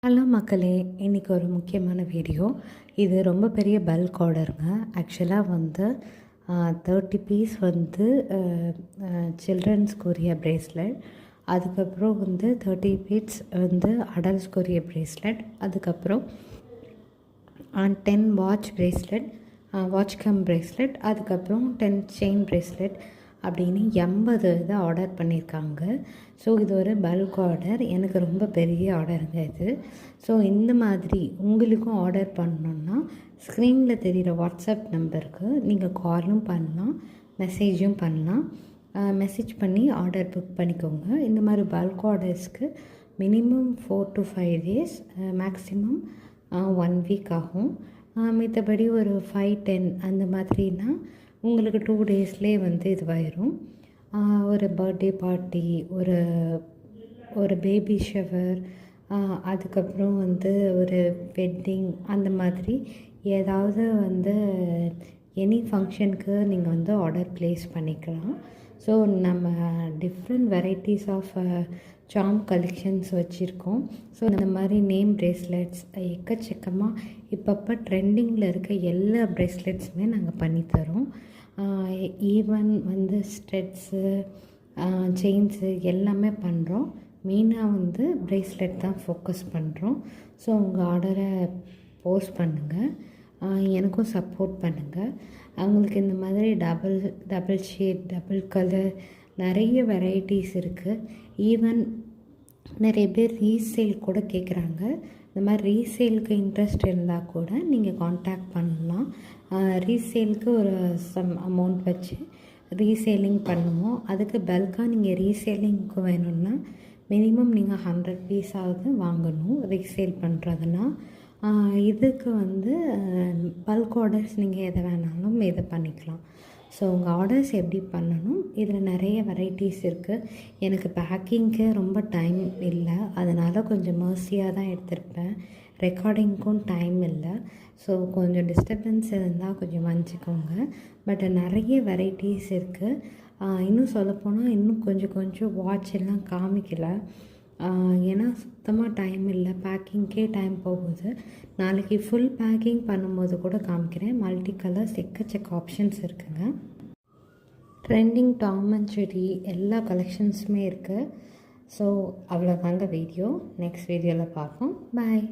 Hello மக்களே, இன்றைக்கி ஒரு முக்கியமான வீடியோ. இது ரொம்ப பெரிய பல்க் ஆர்டருங்க. ஆக்சுவலாக வந்து 30 பீஸ் வந்து சில்ட்ரன்ஸ்க்குரிய ப்ரேஸ்லெட், அதுக்கப்புறம் வந்து 30 பீஸ் வந்து அடல்ட்ஸ்க்குரிய ப்ரேஸ்லெட், அதுக்கப்புறம் 10 watch bracelet, watch come bracelet, அதுக்கப்புறம் 10 செயின் ப்ரேஸ்லெட் அப்படின்னு 80 இதை ஆர்டர் பண்ணியிருக்காங்க. ஸோ இது ஒரு பல்க் ஆர்டர், எனக்கு ரொம்ப பெரிய ஆர்டருங்க இது. ஸோ இந்த மாதிரி உங்களுக்கும் ஆர்டர் பண்ணணுன்னா ஸ்க்ரீனில் தெரிகிற வாட்ஸ்அப் நம்பருக்கு நீங்கள் காலும் பண்ணலாம், மெசேஜும் பண்ணலாம். மெசேஜ் பண்ணி ஆர்டர் புக் பண்ணிக்கோங்க. இந்த மாதிரி பல்க் ஆர்டர்ஸ்க்கு minimum 4 to 5 days, maximum 1 week ஆகும். மற்றபடி ஒரு 5-10 அந்த மாதிரினா உங்களுக்கு 2 daysலேயே வந்து இதுவாயிரும். ஒரு பர்த்டே பார்ட்டி, ஒரு பேபி ஷவர், அதுக்கப்புறம் வந்து ஒரு வெட்டிங், அந்த மாதிரி ஏதாவது வந்து எனி ஃபங்க்ஷனுக்கு நீங்கள் வந்து ஆர்டர் ப்ளேஸ் பண்ணிக்கலாம். ஸோ நம்ம different varieties of charm collections வச்சுருக்கோம். ஸோ இந்த மாதிரி நேம் ப்ரேஸ்லெட்ஸ் எக்கச்சக்கமாக இப்பப்போ ட்ரெண்டிங்கில் இருக்க எல்லா ப்ரேஸ்லெட்ஸுமே நாங்கள் பண்ணித்தரோம். ஈவன் வந்து ஸ்டெட்ஸு, செயின்ஸு எல்லாமே பண்ணுறோம். மெயினாக வந்து ப்ரேஸ்லெட் தான் ஃபோக்கஸ் பண்ணுறோம். ஸோ உங்கள் ஆர்டரை போஸ்ட் பண்ணுங்கள், எனக்கும் சப்போர்ட் பண்ணுங்கள். அவங்களுக்கு இந்த மாதிரி டபுள் ஷேட், டபுள் கலர் நிறைய வெரைட்டிஸ் இருக்குது. ஈவன் நிறைய பேர் ரீசேல் கூட கேட்குறாங்க. இந்த மாதிரி ரீசேலுக்கு இன்ட்ரெஸ்ட் இருந்தால் கூட நீங்கள் காண்டாக்ட் பண்ணலாம். ரீசேலுக்கு ஒரு சம் அமௌண்ட் வச்சு ரீசேலிங் பண்ணுவோம். அதுக்கு பல்காக நீங்கள் ரீசேலிங்க்கு வேணும்னா மினிமம் நீங்கள் 100 பீஸாவது வாங்கணும் ரீசேல் பண்ணுறதுனா. இதுக்கு வந்து பல்க் ஆர்டர்ஸ் நீங்கள் எதை வேணாலும் இது பண்ணிக்கலாம். ஸோ உங்கள் ஆர்டர்ஸ் எப்படி பண்ணணும், இதில் நிறைய வெரைட்டிஸ் இருக்குது. எனக்கு பேக்கிங்க்கு ரொம்ப டைம் இல்லை, அதனால் கொஞ்சம் மர்சியாக தான் எடுத்திருப்பேன். ரெக்கார்டிங்க்கும் டைம் இல்லை. ஸோ கொஞ்சம் டிஸ்டர்பன்ஸ் இருந்தால் கொஞ்சம் மன்னிச்சிக்கோங்க. பட் நிறைய வெரைட்டிஸ் இருக்குது. இன்னும் சொல்லப்போனால் இன்னும் கொஞ்சம் வாட்ச் எல்லாம் காமிக்கலை. ஏன்னா சுத்தமாக டைம் இல்லை, பேக்கிங்க்கே டைம் போகுது. நாளைக்கு ஃபுல் பேக்கிங் பண்ணும்போது கூட காமிக்கிறேன். மல்டி கலர்ஸ் எக்கச்சக்க ஆப்ஷன்ஸ் இருக்குங்க. ட்ரெண்டிங் டாம் அண்ட் ஜெர்ரி எல்லா கலெக்ஷன்ஸுமே இருக்குது. ஸோ அவ்வளோதாங்க வீடியோ. நெக்ஸ்ட் வீடியோவில் பார்ப்போம். பாய்.